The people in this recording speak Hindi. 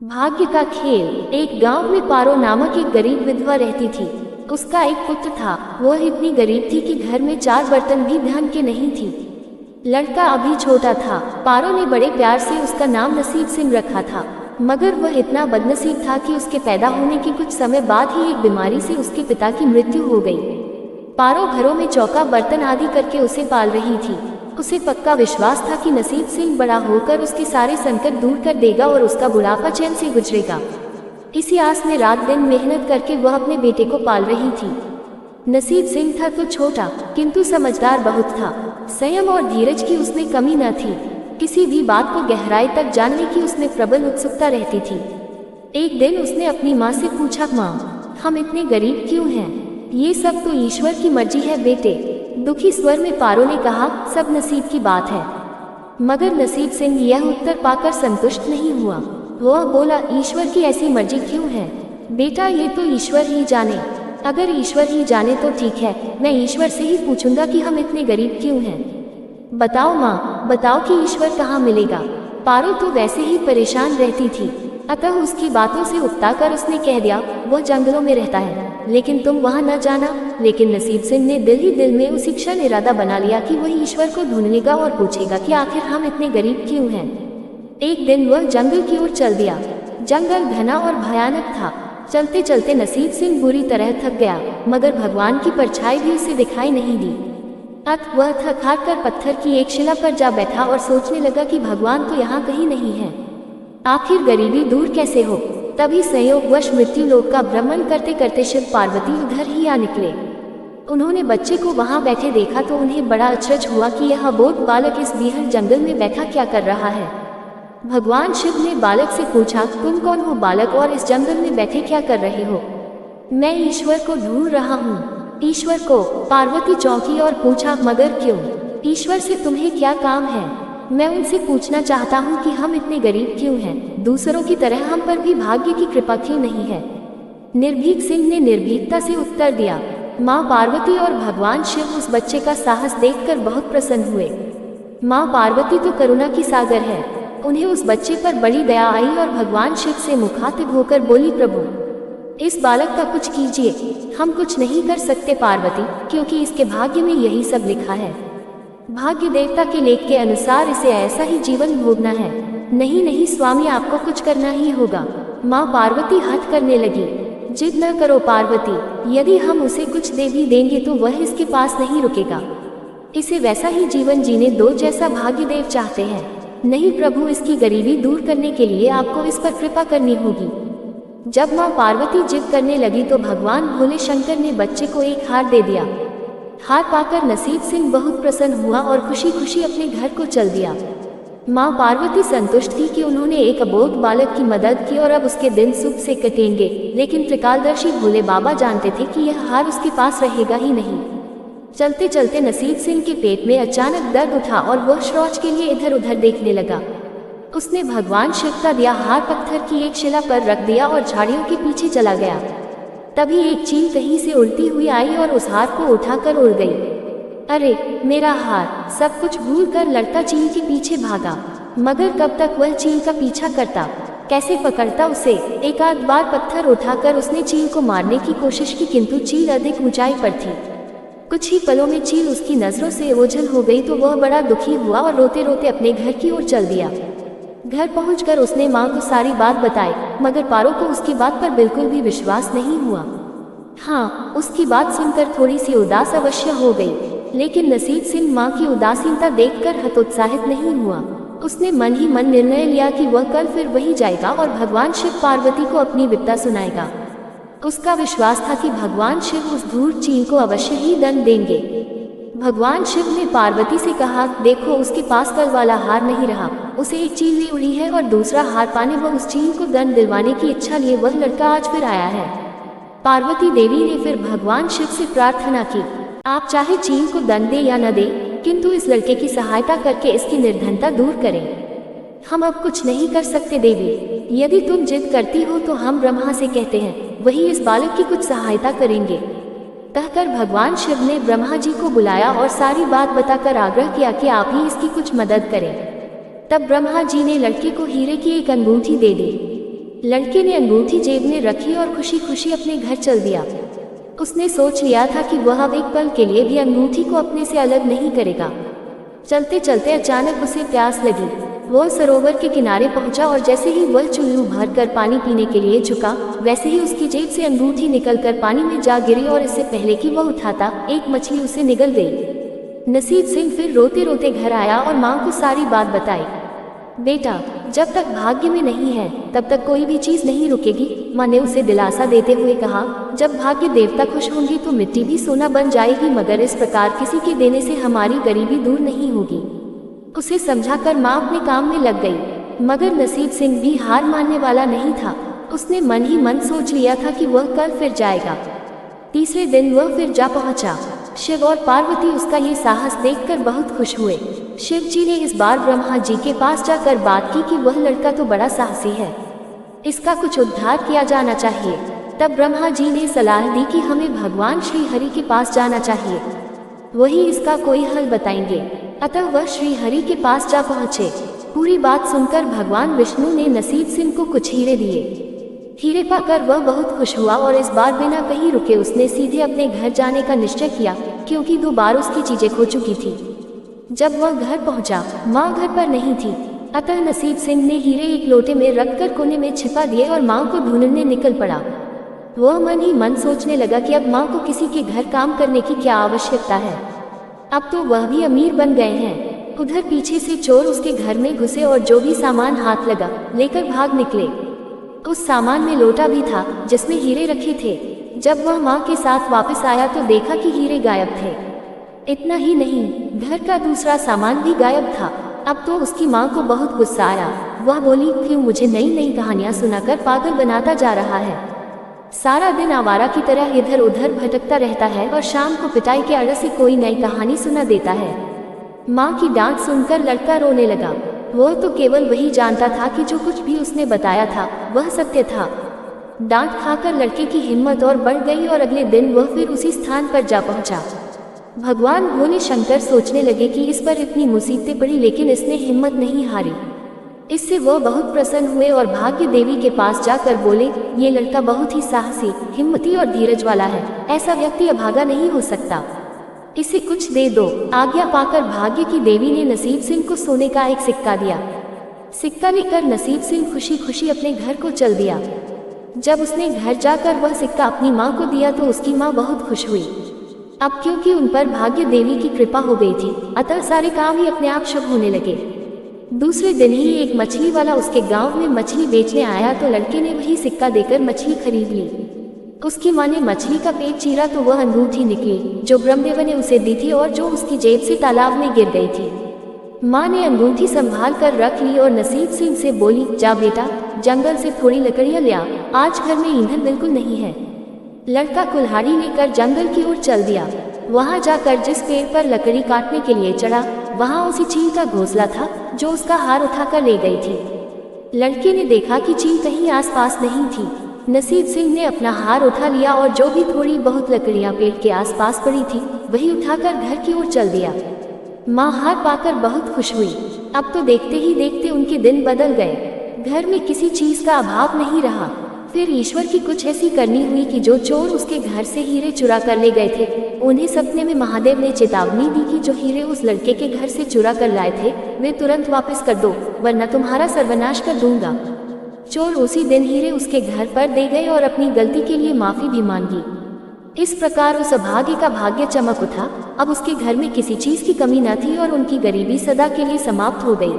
भाग्य का खेल। एक गांव में पारो नामक एक गरीब विधवा रहती थी। उसका एक पुत्र था। वह इतनी गरीब थी कि घर में 4 बर्तन भी ढंग के नहीं थी। लड़का अभी छोटा था। पारो ने बड़े प्यार से उसका नाम नसीब सिंह रखा था, मगर वह इतना बदनसीब था कि उसके पैदा होने के कुछ समय बाद ही एक बीमारी से उसके पिता की मृत्यु हो गई। पारो घरों में चौका बर्तन आदि करके उसे पाल रही थी। उसे पक्का विश्वास था कि नसीब सिंह बड़ा होकर उसके सारे संकट दूर कर देगा और उसका बुढ़ापा चैन से गुजरेगा। इसी आस में रात दिन मेहनत करके वह अपने बेटे को पाल रही थी। नसीब सिंह था तो छोटा, किंतु समझदार बहुत था। संयम और धीरज की उसमें कमी न थी। किसी भी बात को गहराई तक जानने की उसमें प्रबल उत्सुकता रहती थी। एक दिन उसने अपनी माँ से पूछा, माँ, हम इतने गरीब क्यों हैं? ये सब तो ईश्वर की मर्जी है बेटे। दुखी स्वर में पारो ने कहा, सब नसीब की बात है। मगर नसीब सिंह यह उत्तर पाकर संतुष्ट नहीं हुआ। वह बोला, ईश्वर की ऐसी मर्जी क्यों है बेटा? ये तो ईश्वर ही जाने। अगर ईश्वर ही जाने तो ठीक है, मैं ईश्वर से ही पूछूंगा कि हम इतने गरीब क्यों हैं। बताओ माँ, बताओ कि ईश्वर कहाँ मिलेगा। पारो तो वैसे ही परेशान रहती थी, अतः उसकी बातों से उकता कर उसने कह दिया, वह जंगलों में रहता है, लेकिन तुम वहां न जाना। लेकिन नसीब सिंह ने दिल ही दिल में उसी क्षण इरादा बना लिया कि वह ईश्वर को ढूंढेगा और पूछेगा कि आखिर हम इतने गरीब क्यों हैं। एक दिन वह जंगल की ओर चल दिया। जंगल घना और भयानक था। चलते चलते नसीब सिंह बुरी तरह थक गया, मगर भगवान की परछाई भी उसे दिखाई नहीं दी। अतः वह थक हार कर पत्थर की एक शिला पर जा बैठा और सोचने लगा कि भगवान तो यहाँ कहीं नहीं है। आखिर गरीबी दूर कैसे हो? तभी संयोगवश मृत्यु लोक का भ्रमण करते करते शिव पार्वती उधर ही आ निकले। उन्होंने बच्चे को वहां बैठे देखा तो उन्हें बड़ा अचरज हुआ कि यह अबोध बालक इस बीहड़ जंगल में बैठा क्या कर रहा है। भगवान शिव ने बालक से पूछा, तुम कौन हो बालक, और इस जंगल में बैठे क्या कर रहे हो? मैं ईश्वर को ढूंढ रहा हूँ। ईश्वर को? पार्वती चौंकी और पूछा, मगर क्यों? ईश्वर से तुम्हें क्या काम है? मैं उनसे पूछना चाहता हूँ कि हम इतने गरीब क्यों हैं? दूसरों की तरह हम पर भी भाग्य की कृपा क्यों नहीं है? निर्भीक सिंह ने निर्भीकता से उत्तर दिया। माँ पार्वती और भगवान शिव उस बच्चे का साहस देखकर बहुत प्रसन्न हुए। माँ पार्वती तो करुणा की सागर है। उन्हें उस बच्चे पर बड़ी दया आई और भगवान शिव से मुखातिब होकर बोली, प्रभु, इस बालक का कुछ कीजिए। हम कुछ नहीं कर सकते पार्वती, क्योंकि इसके भाग्य में यही सब लिखा है। भाग्य देवता के लेख के अनुसार इसे ऐसा ही जीवन भोगना है। नहीं नहीं स्वामी, आपको कुछ करना ही होगा। माँ पार्वती हठ करने लगी। जिद न करो पार्वती, यदि हम उसे कुछ दे भी देंगे तो वह इसके पास नहीं रुकेगा। इसे वैसा ही जीवन जीने दो जैसा भाग्य देव चाहते हैं। नहीं प्रभु, इसकी गरीबी दूर करने के लिए आपको इस पर कृपा करनी होगी। जब माँ पार्वती जिद करने लगी तो भगवान भोले शंकर ने बच्चे को एक हार दे दिया। हार पाकर नसीब सिंह बहुत प्रसन्न हुआ और खुशी खुशी अपने घर को चल दिया। माँ पार्वती संतुष्ट थी कि उन्होंने एक अबोध बालक की मदद की और अब उसके दिन सुख से कटेंगे। लेकिन त्रिकालदर्शी भोले बाबा जानते थे कि यह हार उसके पास रहेगा ही नहीं। चलते चलते नसीब सिंह के पेट में अचानक दर्द उठा और वह शौच के लिए इधर उधर देखने लगा। उसने भगवान शिव का दिया हार पत्थर की एक शिला पर रख दिया और झाड़ियों के पीछे चला गया। तभी एक चील कहीं से उड़ती हुई आई और उस हार को उठाकर उड़ गई। अरे मेरा हार! सब कुछ भूल कर लड़का चील के पीछे भागा, मगर कब तक वह चील का पीछा करता, कैसे पकड़ता उसे? एक आध बार पत्थर उठाकर उसने चील को मारने की कोशिश की, किंतु चील अधिक ऊंचाई पर थी। कुछ ही पलों में चील उसकी नजरों से ओझल हो गई तो वह बड़ा दुखी हुआ और रोते रोते अपने घर की ओर चल दिया। घर पहुंचकर उसने माँ को सारी बात बताई, मगर पारो को उसकी बात पर बिल्कुल भी विश्वास नहीं हुआ। हाँ, उसकी बात सुनकर थोड़ी सी उदास अवश्य हो गई, लेकिन नसीब सिंह माँ की उदासीनता देखकर हतोत्साहित नहीं हुआ। उसने मन ही मन निर्णय लिया कि वह कल फिर वही जाएगा और भगवान शिव पार्वती को अपनी विपदा सुनाएगा। उसका विश्वास था कि भगवान शिव उस धूर्त चील को अवश्य ही दंड देंगे। भगवान शिव ने पार्वती से कहा, देखो उसके पास कल वाला हार नहीं रहा, उसे एक चील भी उड़ी है और दूसरा हार पाने व उस चील को दंड दिलवाने की इच्छा लिए वह लड़का आज फिर आया है। पार्वती देवी ने फिर भगवान शिव से प्रार्थना की, आप चाहे चील को दंड दे या न दे, किंतु इस लड़के की सहायता करके इसकी निर्धनता दूर करें। हम अब कुछ नहीं कर सकते देवी, यदि तुम जिद करती हो तो हम ब्रह्मा से कहते हैं, वही इस बालक की कुछ सहायता करेंगे। कहकर भगवान शिव ने ब्रह्मा जी को बुलाया और सारी बात बताकर आग्रह किया कि आप ही इसकी कुछ मदद करें। तब ब्रह्मा जी ने लड़के को हीरे की एक अंगूठी दे दी। लड़के ने अंगूठी जेब में रखी और खुशी खुशी अपने घर चल दिया। उसने सोच लिया था कि वह अब एक पल के लिए भी अंगूठी को अपने से अलग नहीं करेगा। चलते चलते अचानक उसे प्यास लगी। वह सरोवर के किनारे पहुंचा और जैसे ही वह चुल्लू भरकर पानी पीने के लिए झुका, वैसे ही उसकी जेब से अंगूठी निकलकर पानी में जा गिरी और इससे पहले कि वह उठाता, एक मछली उसे निगल गई। नसीब सिंह फिर रोते रोते घर आया और माँ को सारी बात बताई। बेटा, जब तक भाग्य में नहीं है तब तक कोई भी चीज नहीं रुकेगी, माँ ने उसे दिलासा देते हुए कहा। जब भाग्य देवता खुश होंगे तो मिट्टी भी सोना बन जाएगी, मगर इस प्रकार किसी के देने से हमारी गरीबी दूर नहीं होगी। उसे समझाकर माँ अपने काम में लग गई। मगर नसीब सिंह भी हार मानने वाला नहीं था। उसने मन ही मन सोच लिया था कि वह कल फिर जाएगा। तीसरे दिन वह फिर जा पहुंचा। शिव और पार्वती उसका ये साहस देखकर बहुत खुश हुए। शिव जी ने इस बार ब्रह्मा जी के पास जाकर बात की कि वह लड़का तो बड़ा साहसी है, इसका कुछ उद्धार किया जाना चाहिए। तब ब्रह्मा जी ने सलाह दी कि हमें भगवान श्री हरि के पास जाना चाहिए, वही इसका कोई हल बताएंगे। अतः वह श्री हरि के पास जा पहुँचे। पूरी बात सुनकर भगवान विष्णु ने नसीब सिंह को कुछ हीरे दिए। हीरे पाकर वह बहुत खुश हुआ और इस बार बिना कहीं रुके उसने सीधे अपने घर जाने का निश्चय किया, क्योंकि 2 बार उसकी चीजें खो चुकी थी। जब वह घर पहुंचा, माँ घर पर नहीं थी। अतः नसीब सिंह ने हीरे एक लोटे में रखकर कोने में छिपा दिए और माँ को ढूंढने निकल पड़ा। वह मन ही मन सोचने लगा कि अब माँ को किसी के घर काम करने की क्या आवश्यकता है, अब तो वह भी अमीर बन गए हैं। उधर पीछे से चोर उसके घर में घुसे और जो भी सामान हाथ लगा लेकर भाग निकले। उस सामान में लोटा भी था जिसमें हीरे रखे थे। जब वह माँ के साथ वापस आया तो देखा कि हीरे गायब थे। इतना ही नहीं, घर का दूसरा सामान भी गायब था। अब तो उसकी माँ को बहुत गुस्सा आया। वह बोली, क्यों मुझे नई नई कहानियाँ सुनाकर पागल बनाता जा रहा है। सारा दिन आवारा की तरह इधर उधर भटकता रहता है और शाम को पिटाई के आड़ से कोई नई कहानी सुना देता है। माँ की डांट सुनकर लड़का रोने लगा। वह तो केवल वही जानता था कि जो कुछ भी उसने बताया था वह सत्य था। डांट खाकर लड़के की हिम्मत और बढ़ गई और अगले दिन वह फिर उसी स्थान पर जा पहुंचा। भगवान भोले शंकर सोचने लगे कि इस पर इतनी मुसीबतें पड़ी लेकिन इसने हिम्मत नहीं हारी। इससे वह बहुत प्रसन्न हुए और भाग्य देवी के पास जाकर बोले, ये लड़का बहुत ही साहसी, हिम्मती और धीरज वाला है। ऐसा व्यक्ति अभागा नहीं हो सकता, इसे कुछ दे दो। आज्ञा पाकर भाग्य की देवी ने नसीब सिंह को सोने का एक सिक्का दिया। सिक्का लेकर नसीब सिंह खुशी खुशी अपने घर को चल दिया। जब उसने घर जाकर वह सिक्का अपनी माँ को दिया तो उसकी माँ बहुत खुश हुई। अब क्योंकि उन पर भाग्य देवी की कृपा हो गई थी, अतः सारे काम ही अपने आप शुभ होने लगे। दूसरे दिन ही एक मछली वाला उसके गांव में मछली बेचने आया तो लड़के ने वही सिक्का देकर मछली खरीद ली। उसकी माँ ने मछली का पेट चीरा तो वह अंगूठी निकली जो ब्रह्मदेव ने उसे दी थी और जो उसकी जेब से तालाब में गिर गई थी। माँ ने अंगूठी संभाल कर रख ली और नसीब सिंह से बोली, जा बेटा, जंगल से थोड़ी लकड़ियाँ ले आ, आज घर में ईंधन बिल्कुल नहीं है। लड़का कुल्हाड़ी लेकर जंगल की ओर चल दिया। वहां जाकर जिस पेड़ पर लकड़ी काटने के लिए चढ़ा, वहां उसी चील का घोंसला था जो उसका हार उठाकर ले गई थी। लड़के ने देखा कि चील कहीं आसपास नहीं थी। नसीब सिंह ने अपना हार उठा लिया और जो भी थोड़ी बहुत लकड़ियां पेड़ के आसपास पड़ी थी वही उठाकर घर की ओर चल दिया। माँ हार पाकर बहुत खुश हुई। अब तो देखते ही देखते उनके दिन बदल गए। घर में किसी चीज का अभाव नहीं रहा। फिर ईश्वर की कुछ ऐसी करनी हुई कि जो चोर उसके घर से हीरे चुरा कर ले गए थे, उन्हें सपने में महादेव ने चेतावनी दी कि जो हीरे उस लड़के के घर से चुरा कर लाए थे वे तुरंत वापस कर दो, वरना तुम्हारा सर्वनाश कर दूंगा। चोर उसी दिन हीरे उसके घर पर दे गए और अपनी गलती के लिए माफी भी मांगी। इस प्रकार उस अभागे का भाग्य चमक उठा। अब उसके घर में किसी चीज की कमी न थी और उनकी गरीबी सदा के लिए समाप्त हो गई।